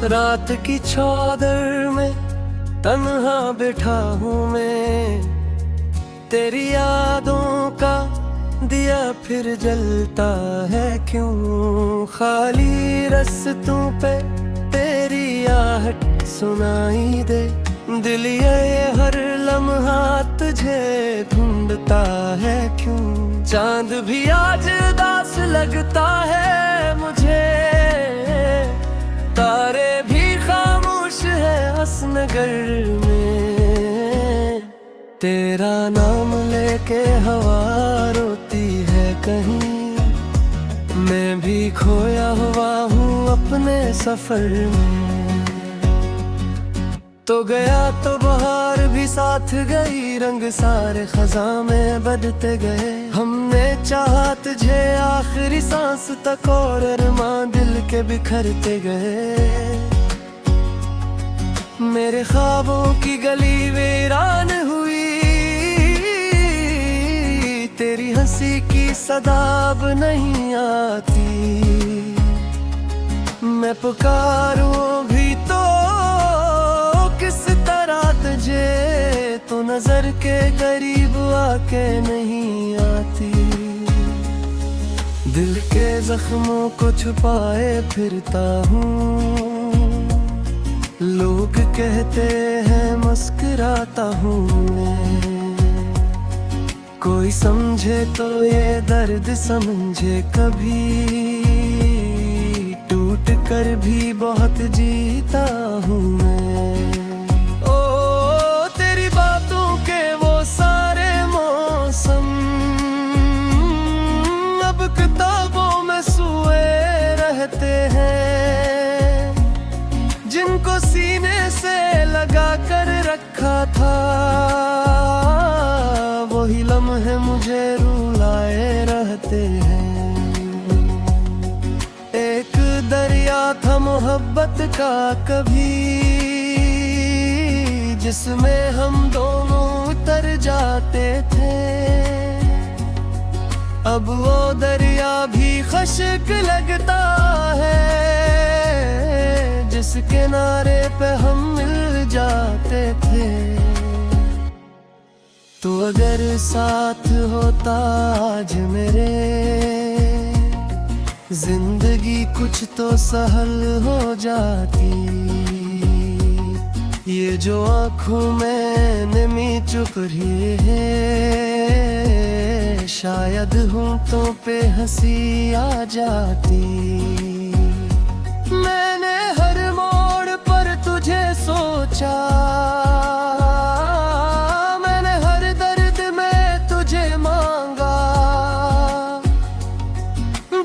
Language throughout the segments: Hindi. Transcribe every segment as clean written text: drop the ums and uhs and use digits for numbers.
रात की चादर में तन्हा बैठा हूँ मैं, तेरी यादों का दिया फिर जलता है क्यों। खाली रस्तों पे तेरी आहट सुनाई दे, दिल ये हर लम्हा तुझे ढूंढता है क्यों। चांद भी आज उदास लगता है मुझे, तारे भी खामोश है हसनगर में। तेरा नाम लेके हवा रोती है कहीं, मैं भी खोया हुआ हूँ अपने सफर में। तो गया तो बहार भी साथ गई, रंग सारे खज़ां में बदलते गए। हमने चाहा तुझे आखिरी सांस तक, और अरमां दिल के बिखरते गए। मेरे ख्वाबों की गली वीरान हुई, तेरी हंसी की सदा अब नहीं आती। मैं पुकारूं भी तो किस तरह तुझे, तो नजर के करीब आके नहीं आती। दिल के जख्मों को छुपाए फिरता हूँ, लोग कहते हैं मुस्कुराता हूँ मैं। कोई समझे तो ये दर्द समझे कभी, टूट कर भी बहुत जीता हूँ मैं। ओ तेरी बातों के वो सारे मौसम अब किताबों में सोए रहते हैं, जिनको सीने से लगा कर रखा था। वही लम्हे मुझे रुलाए रहते हैं। एक दरिया था मोहब्बत का कभी, जिसमें हम दोनों उतर जाते थे। अब वो दरिया भी खश्क लगता है, जिस किनारे पे हम मिल जाते थे। तो अगर साथ होता आज मेरे, जिंदगी कुछ तो सहल हो जाती। ये जो आँखों में नमी चुप रही है, शायद होंठों पे हंसी आ जाती। मैंने हर मोड़ पर तुझे सोचा, मैंने हर दर्द में तुझे मांगा।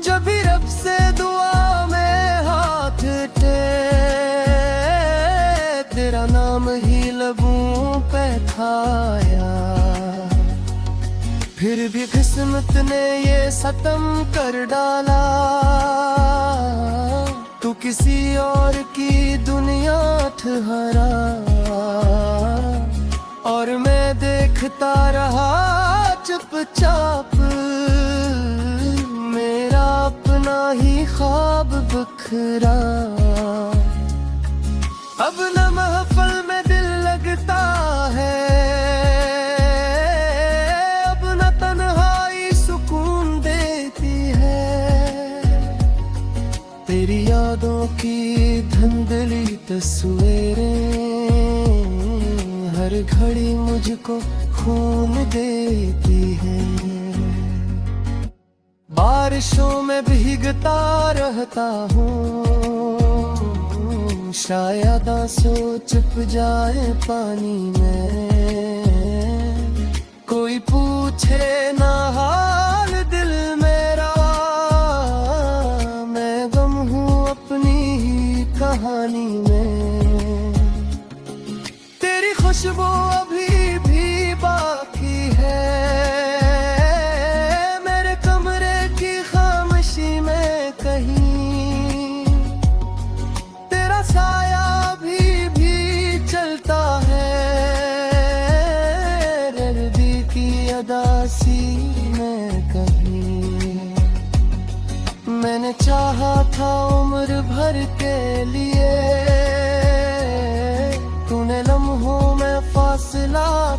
जब भी रब से दुआ में हाथ थे, तेरा नाम ही लबों पे थाया। फिर भी किस्मत ने ये सितम कर डाला, तू किसी और की दुनिया ठहरा। और मैं देखता रहा चुपचाप, मेरा अपना ही ख्वाब बिखरा। अब न महफिल में दिल लगता है, अब न तन्हाई सुकून देती है। तेरी यादों की धुंधली तस्वीरें हर घड़ी मुझको खून देती है। बारिशों में भीगता रहता हूँ, शायद आंसू चुप जाए पानी में। कोई पूछे ना हाल दिल मेरा, मैं गम हूँ अपनी ही कहानी में। तेरी खुशबू अभी भी बाकी है, मेरे कमरे की खामोशी में कहीं। तेरा साया अभी भी चलता है, रर्दी की अदासी में कहीं। मैंने चाहा था उम्र भर के लिए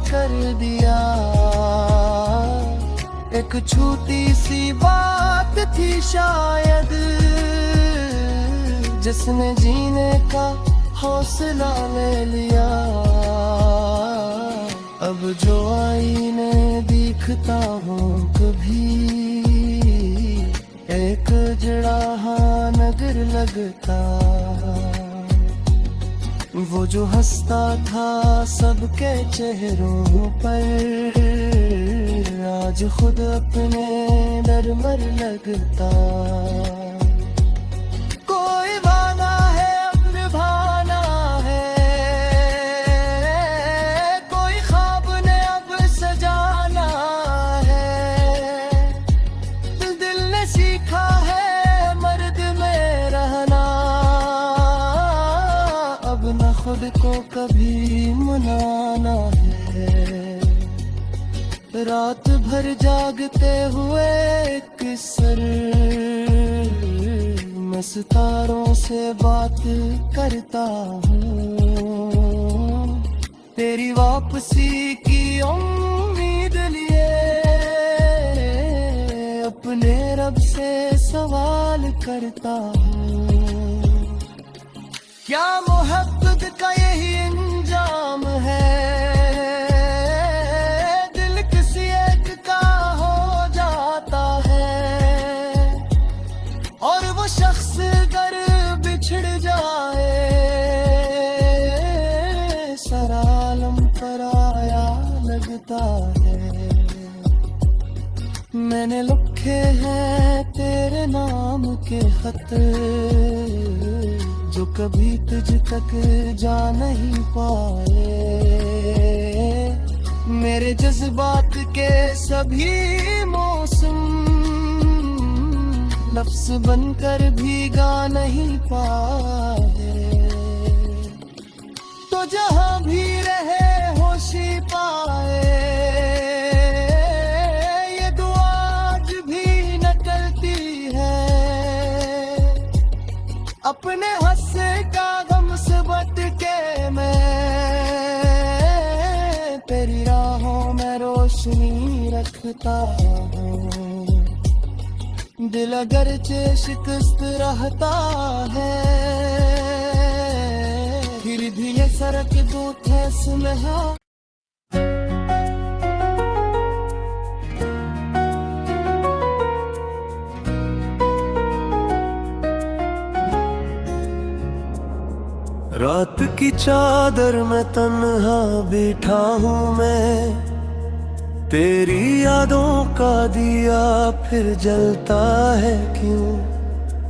कर दिया। एक छोटी सी बात थी शायद, जिसने जीने का हौसला ले लिया। अब जो आईने दिखता हूँ कभी, एक जड़ा हाँ नगर लगता। वो जो हंसता था सबके चेहरों पर, आज खुद अपने डर मर लगता। कोई वादा है अब निभाना है, कोई ख्वाब ने अब सजाना है। दिल ने सीखा है मर्द में रहना, अब न खुद को कभी मनाना है। रात भर जागते हुए किसर मैं सितारों से बात करता हूँ। तेरी वापसी की उम्मीद लिए अपने रब से सवाल करता हूँ। क्या मोहब्बत का यही अंजाम है, शख्स अगर बिछड़ जाए सारा आलम पराया लगता है। मैंने लिखे हैं तेरे नाम के खत, जो कभी तुझ तक जा नहीं पाए। मेरे जज्बात के सभी मौसम लफ्ज़ बनकर भी गा नहीं पाए। तो जहां भी रहे होशी पाए, ये दुआ आज भी निकलती है। अपने हंसे का गम से बट के मैं तेरी राहों में रोशनी रखता हूँ। दिल अगरचे शिकस्त रहता है, फिर भी ये सरक दो ठेस में है। रात की चादर में तन्हा बैठा हूँ मैं, तेरी यादों का दिया फिर जलता है क्यों।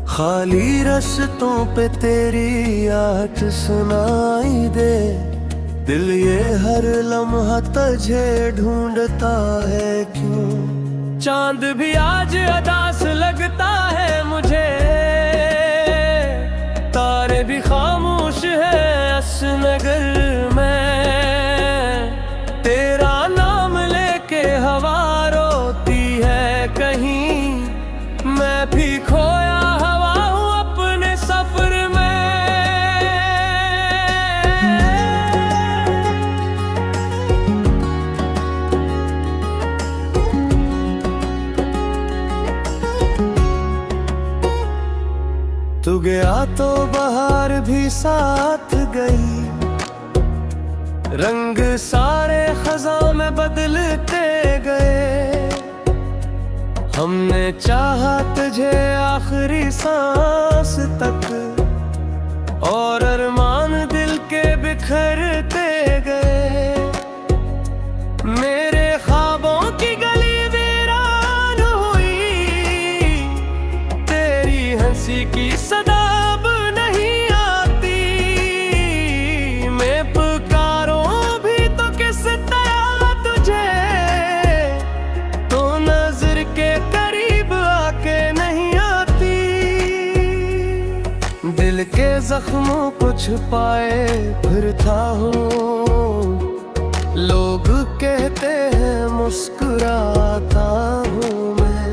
खाली रास्तों पे तेरी आवाज़ सुनाई दे, दिल ये हर लम्हा तुझे ढूंढता है क्यों। चांद भी आज अदास लगता है मुझे, तारे भी खामोश है अस नगर में। तेरा नाम लेके हवा रोती है कहीं, मैं भी खोया हवा हूँ अपने सफर में। तू गया तो बहार भी साथ गई, रंग सारे खज़ां में बदलते गए। हमने चाहा तुझे आखिरी सांस तक, और अरमान दिल के बिखरते गए। मेरे ख्वाबों की गली वीरान हुई, तेरी हंसी की सदा अब नहीं आती। मैं पुकारूं भी तो किस तरह तुझे, तो नजर के करीब आके नहीं आती। दिल के जख्मों को छुपाए फिरता हूँ, लोग कहते हैं मुस्कुराता हूँ मैं।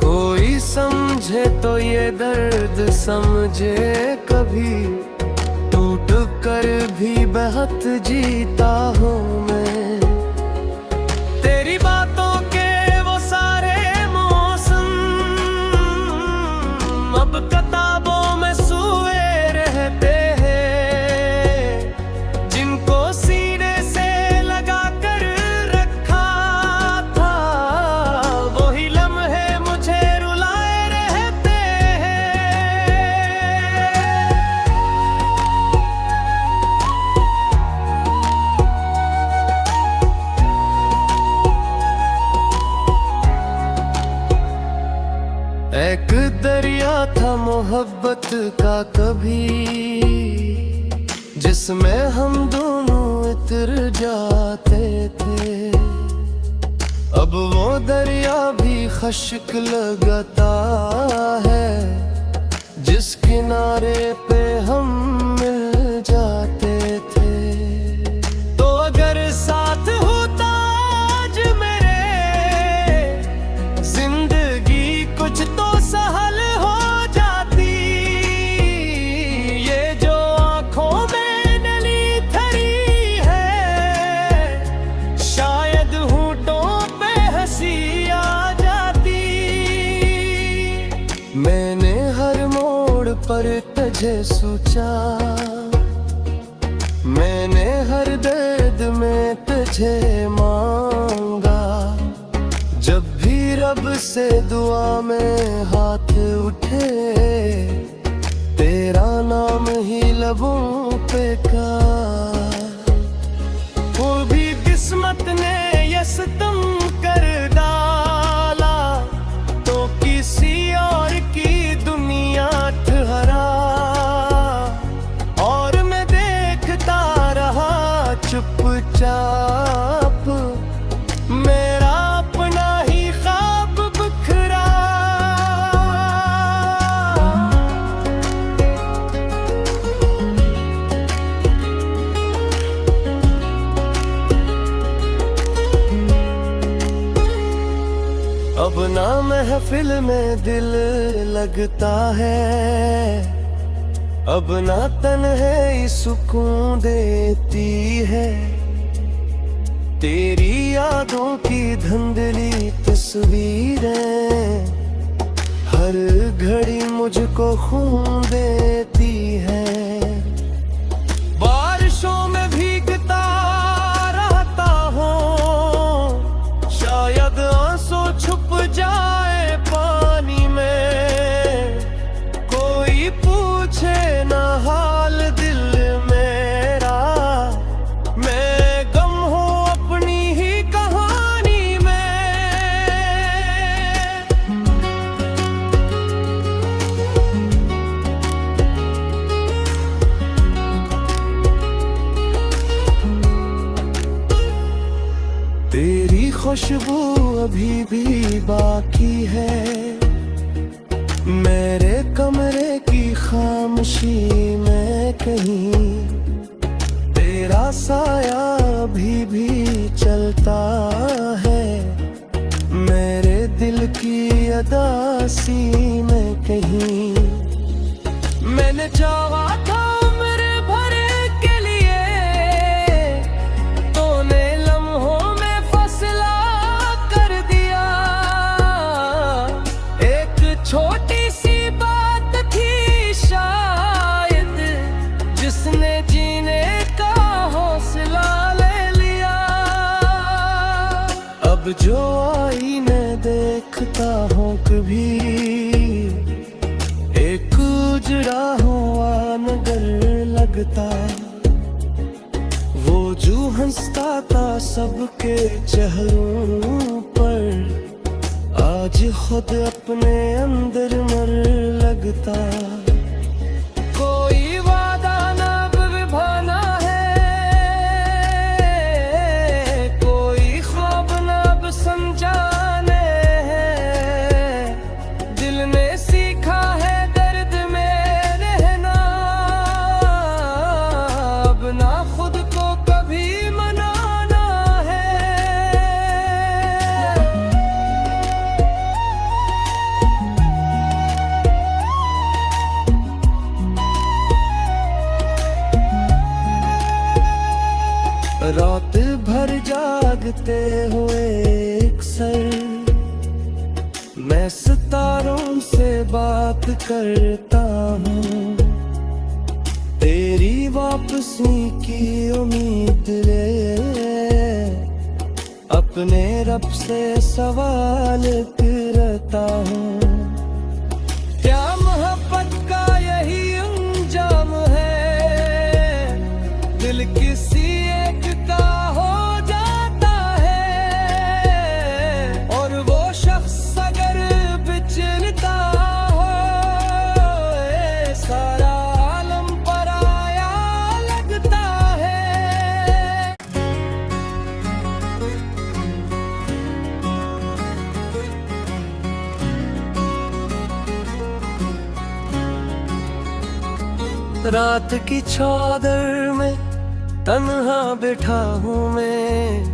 कोई समझे तो ये दर्द समझे कभी, टूट कर भी बहुत जीता हूँ मैं। मोहब्बत का कभी, जिसमें हम दोनों इतर जाते थे। अब वो दरिया भी खश्क लगता है, जिस किनारे पे हम मिल जाते थे। तो अगर साथ होता आज मेरे, जिंदगी कुछ तो सहल हो जाती। ये जो आंखों में नली थरी है, शायद होठों पे हंसी आ जाती। मैंने हर मोड़ पर तुझे सोचा, मैंने हर दर्द में तुझे मांगा। जब भी रब से दुआ में हाथ उठे, तेरा नाम ही लबों पे का। वो भी किस्मत ने ये सितम कर डाला, तो किसी और की दुनिया ठहरा। और मैं देखता रहा चुपचाप, मेरा अपना ही ख्वाब बिखरा। अब ना महफिल में दिल लगता है, अब ना तन्हाई सुकून देती है। तेरी यादों की धुंधली तस्वीरें हर घड़ी मुझको खून देती है। बारिशों में भीगता रहता हूँ, शायद आंसू छुप जाए पानी में। कोई पूछे ना हाल दिल मेरा, मैं गम हूँ अपनी ही कहानी में। तेरी खुशबू अभी भी बाकी है, मेरे कमरे की खामोशी में कहीं। तेरा साया अभी भी चलता है, मेरे दिल की अदासी में कहीं। मैंने चाहा था उम्र भर के लिए, तूने लम्हों में फैसला कर दिया। एक छोटी सी बात थी शायद, जिसने जीने का हौसला ले लिया। अब जो आईने देखता हूँ कभी, एक उजड़ा हुआ नगर लगता। वो जो हंसता था सबके चेहरों पर, आज खुद अपने अंदर मर लगता। कोई वादा ना निभाना है, कोई ख्वाब ना समझाने हैं। दिल ने सीखा है दर्द में रहना, अब ना खुद को कभी मनाना है। रात भर जागते हुए अक्सर मैं सितारों से बात करता हूँ। तेरी वापसी की उम्मीद ले अपने रब से सवाल करता हूँ। क्या मोहब्बत का यही अंजाम है, दिल किसी एक का हो जाता है। और वो शख्स अगर बिछड़ता हो, रात की चौदर में तन्हा बैठा हूँ मैं,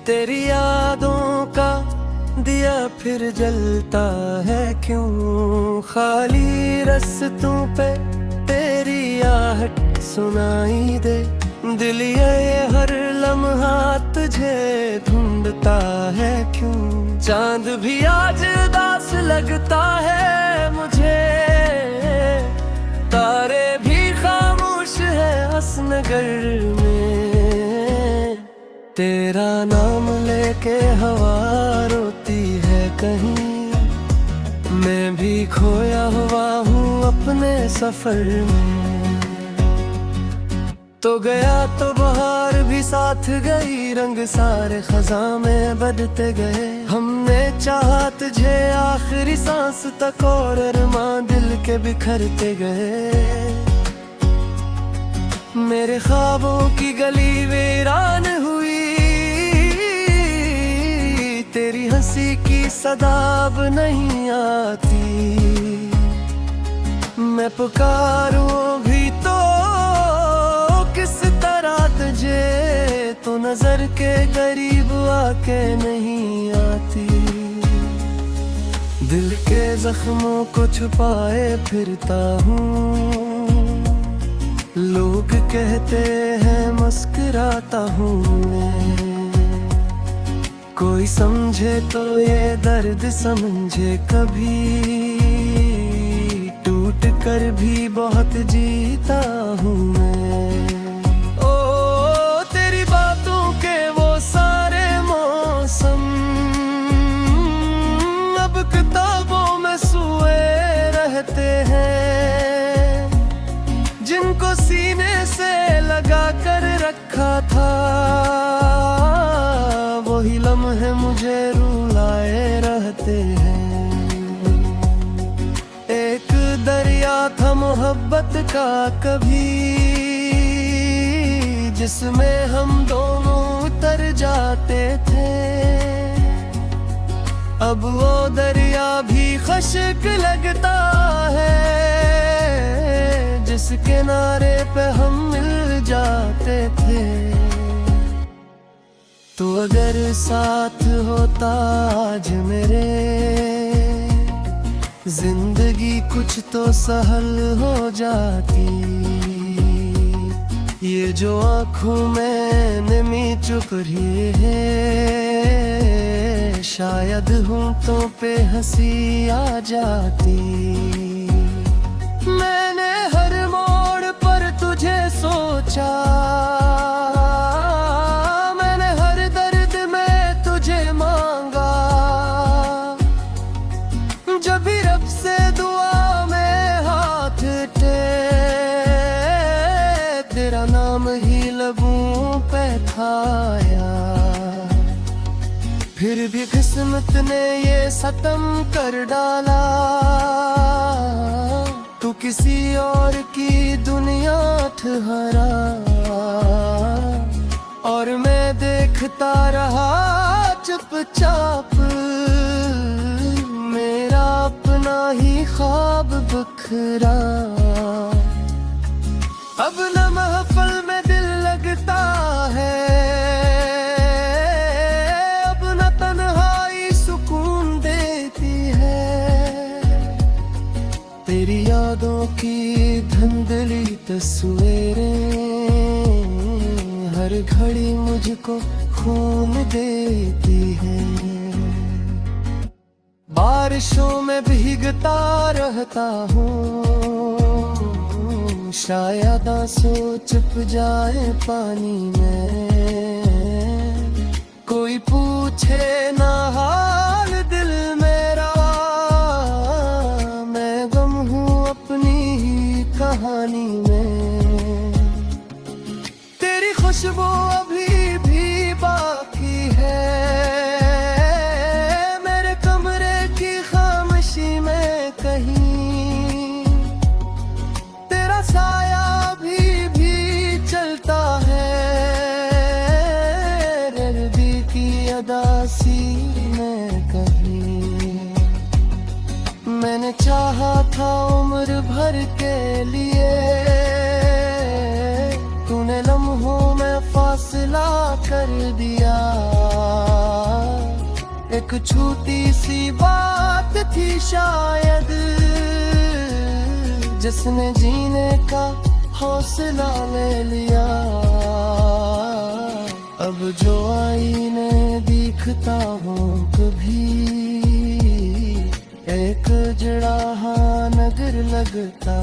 तेरी यादों का दिया फिर जलता है क्यों। खाली रस्तों पे तेरी आहट सुनाई दे, दिल ये हर लम्हा तुझे ढूंढता है क्यों। चांद भी आज उदास लगता है मुझे, तारे भी खामोश है हसनगर में। तेरा नाम लेके हवा रोती है कहीं, मैं भी खोया हुआ हूँ अपने सफर में। तो गया तो बहार भी साथ गई, रंग सारे खज़ां में बदते गए। हमने चाहा तुझे आखिरी सांस तक, और अरमां दिल के बिखरते गए। मेरे ख्वाबों की गली वीरान हुई, तेरी हंसी की सदा अब नहीं आती। मैं पुकारूं भी तो किस तरह तुझे, तो नजर के करीब आके नहीं आती। दिल के जख्मों को छुपाए फिरता हूँ, लोग कहते हैं मुस्कुराता हूँ मैं। कोई समझे तो ये दर्द समझे कभी, टूट कर भी बहुत जीता हूँ मैं। ओ तेरी बातों के वो सारे मौसम अब किताबों में सोए रहते हैं, जिनको सीने से लगा कर रखा था, वही लम्हे मुझे रुलाए रहते हैं। एक दरिया था मोहब्बत का कभी, जिसमें हम दोनों उतर जाते थे। अब वो दरिया भी खश्क लगता है, जिस किनारे पे हम मिल जाते थे। तो अगर साथ होता आज मेरे, जिंदगी कुछ तो सहल हो जाती। ये जो आँखों में नमी चुप रही है, शायद होंठों पे हंसी आ जाती। मैंने हर मोड़ पर तुझे सोचा, मैंने हर दर्द में तुझे मांगा। जब भी रब से दुआ में हाथ तेरा नाम ही लबों पे थाया। फिर भी किस्मत ने ये सितम कर डाला, तू किसी और की दुनिया ठहरा। और मैं देखता रहा चुपचाप, मेरा अपना ही ख्वाब बिखरा। अब न महफल में दिल लगता है, अब न तन्हाई सुकून देती है। तेरी यादों की धुंधली तस्वीरें हर घड़ी मुझको खून देती है। बारिशों में भीगता रहता हूँ, शायद आंसू छुप जाए पानी में। कोई पूछे ना हाल दिल मेरा, मैं गम हूँ अपनी ही कहानी में। तेरी खुशबू अभी भी बाकी है, मेरे कमरे की खामोशी में कहीं। साया भी चलता है रर्दी की अदासी में कहीं। मैंने चाहा था उम्र भर के लिए भला कर दिया। एक छोटी सी बात थी शायद, जिसने जीने का हौसला ले लिया। अब जो आईने दिखता हूँ कभी, एक जड़ा नगर लगता।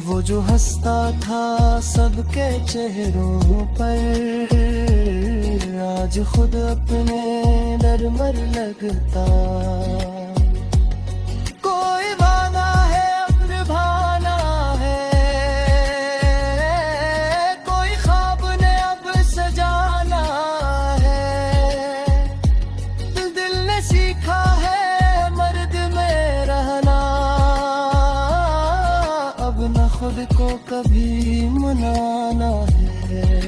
वो जो हंसता था सबके चेहरों पर, आज खुद अपने डर मर लगता। कोई वादा है अब निभाना है, कोई ख्वाब ने अब सजाना है। दिल ने सीखा है मर्द में रहना, अब न खुद को कभी मनाना है।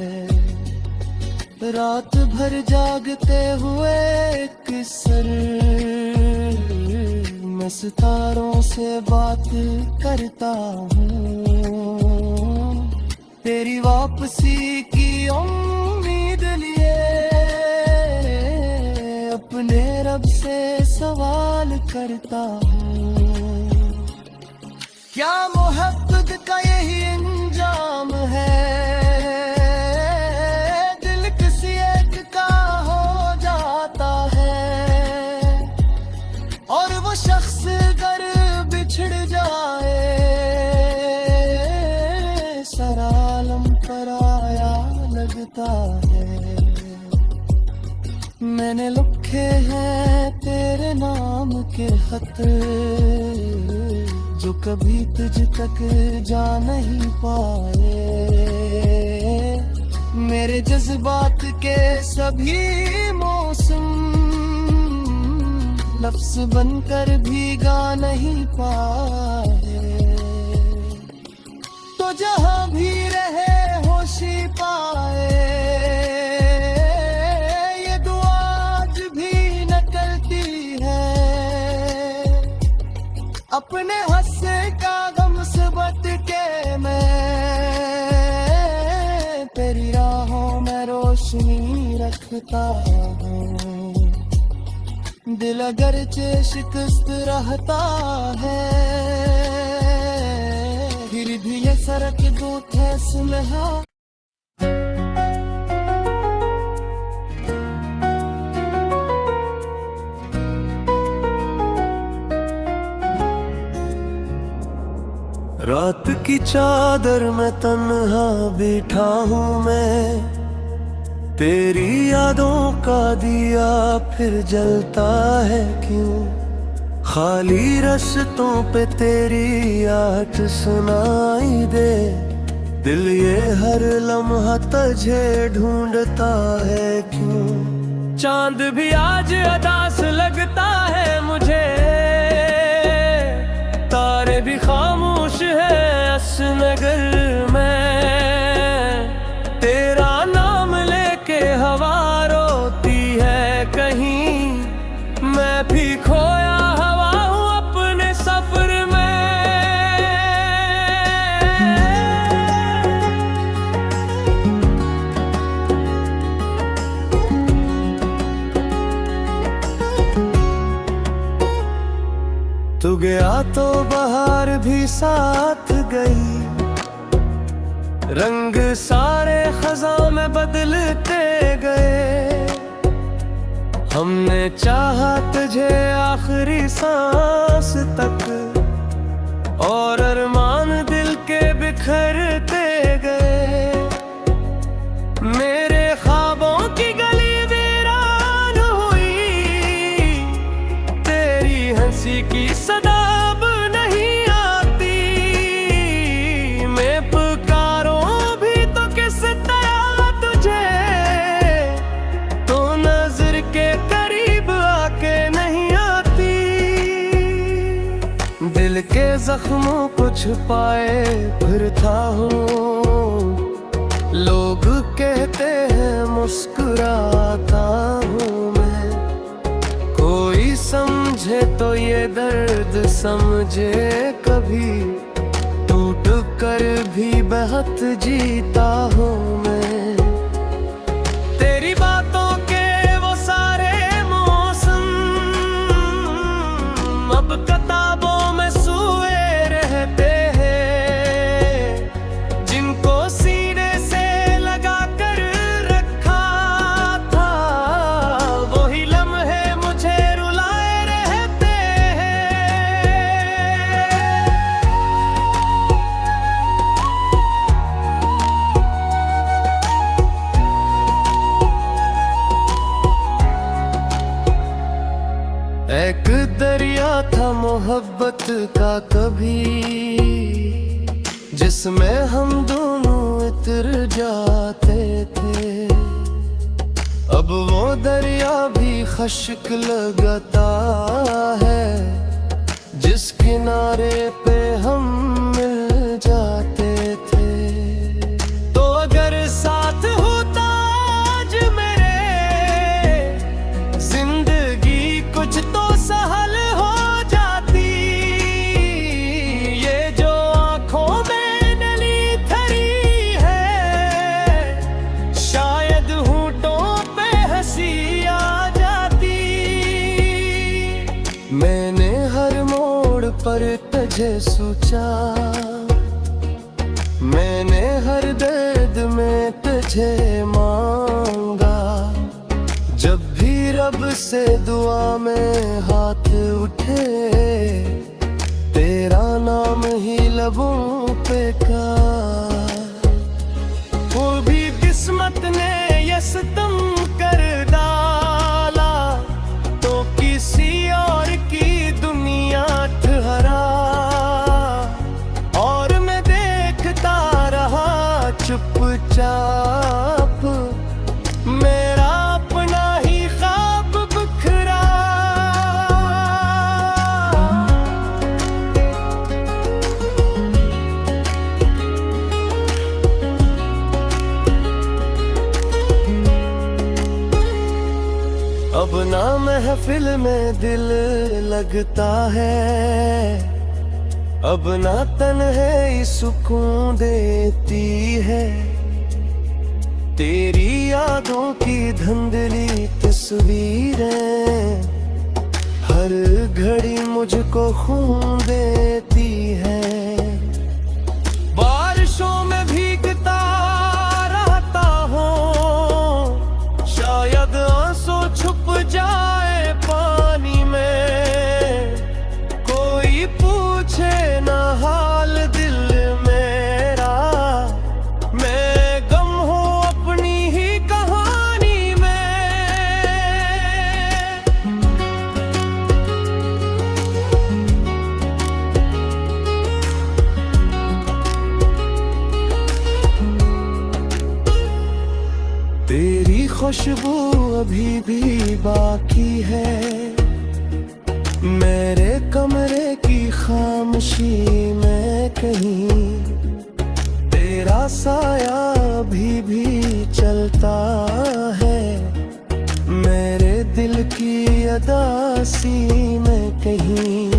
रात भर जागते हुए किसर, मैं सितारों से बात करता हूँ। तेरी वापसी की उम्मीद लिए अपने रब से सवाल करता हूँ। क्या मोहब्बत का यही अंजाम है, दिल किसी एक का हो जाता है। और वो शख्स अगर बिछड़ जाए, सरालम पराया लगता है। मैंने लिखे हैं तेरे नाम के खत, जो कभी तुझ तक जा नहीं पाए। मेरे जज्बात के सभी मौसम लफ्ज बनकर भी गा नहीं पाए। तो जहां भी रहे होशी पाए, ये दुआ आज भी निकलती है। अपने हंसे का गम से बट के मैं तेरी राहों में रोशनी रखता हूँ। दिल अगरचे शिकस्त रहता है, फिर भी ये सड़क दो थे सुलहा। रात की चादर में तन्हा बैठा हूँ मैं, तेरी यादों का दिया फिर जलता है क्यों। खाली रास्तों पे तेरी आठ सुनाई दे, दिल ये हर लम्हा तुझे ढूंढता है क्यों। चांद भी आज अदास लगता है मुझे, तारे भी खामोश है असनगर में। तेरा नाम लेके हवा रोती है कहीं, मैं भी खोया हवा हूँ अपने सफर में। तू गया तो बहार भी साथ गई, रंग सारे खज़ां में बदलते गए। हमने चाहा तुझे आखिरी सांस तक, और अरमान दिल के बिखरते गए। मेरे ख्वाबों की गली वीरान हुई, तेरी हंसी की सदा अब नहीं आती। मैं पुकारूं भी तो किस तरह तुझे, तो नजर के करीब आके नहीं आती। दिल के जख्मों को छुपाए फिरता हूँ, लोग कहते हैं मुस्कुराता हूँ मैं। कोई समझे तो ये दर्द समझे कभी, टूट कर भी बहुत जीता हूँ मैं। तेरी बातों के वो सारे मौसम अब किताबों में सोए रहते हैं, जिनको सीने से लगा कर रखा था वही लम्हे मुझे रुलाए रहते हैं। एक दरिया था मोहब्बत का कभी, जिसमें हम दोनों उतर जाते थे। अब वो दरिया भी खश्क लगता है, जिस किनारे पे हम मिल जाते थे। तो अगर साथ होता आज मेरे, जिंदगी कुछ तो सहल हो जाती। ये जो आंखों में नली थरी है, शायद होठों पे हंसी आ जाती। मैंने हर मोड़ पर तुझे सोचा, मैंने हर दर्द में तुझे मांगा। जब भी रब से दुआ में हाथ उठे, तेरा नाम ही लबों पे का। वो भी किस्मत ने ये सितम कर डाला, तो किसी और की दुनिया ठहरा। और मैं देखता रहा चुपचाप, मेरा अपना ही ख्वाब बिखरा। अब ना महफिल में दिल लगता है, अब ना तन्हाई सुकून देती है। तेरी यादों की धुंधली तस्वीरें हर घड़ी मुझको खून देती है। बारिशों में भीगता रहता हूँ, शायद आंसू छुप जाए पानी में। कोई पूछे ना हाल दिल मेरा, मैं गम हूँ अपनी ही कहानी में। तेरी खुशबू अभी भी बाकी है, मेरे कमरे की खामोशी में कहीं। तेरा साया अभी भी चलता है, मेरे दिल की अदासी में कहीं।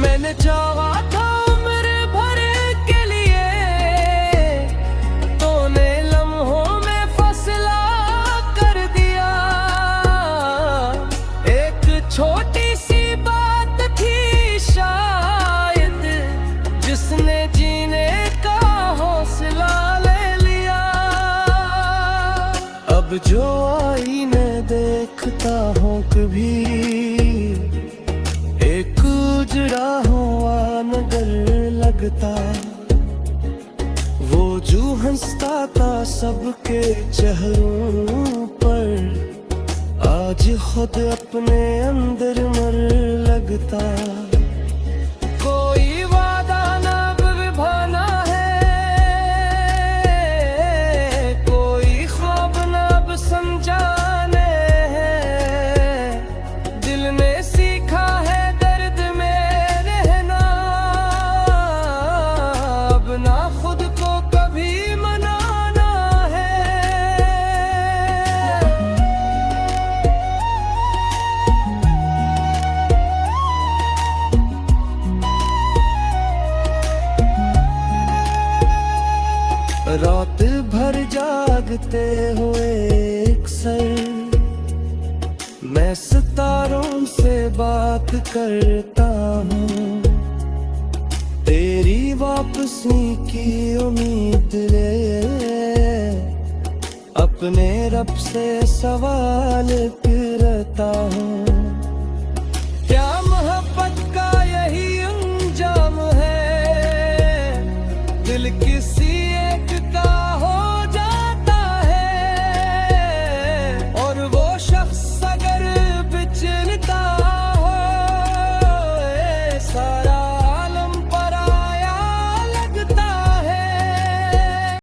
मैंने चाहा था उम्र भर के लिए, तूने लम्हों में फैसला कर दिया। एक छोटी सी बात थी शायद, जिसने जीने का हौसला ले लिया। अब जो आईने देखता हूँ कभी, एक उजड़ा हुआ नगर लगता। वो जो हंसता था सबके चेहरों पर, आज खुद अपने अंदर मर लगता। कोई वादा ना निभाना है, कोई ख्वाब ना समझाने हैं। दिल ने सीखा है दर्द में रहना, अब ना खुद को कभी मनाना है। भर जागते हुए एक सर मैं सितारों से बात करता हूँ, तेरी वापसी की उम्मीद ले अपने रब से सवाल करता हूँ।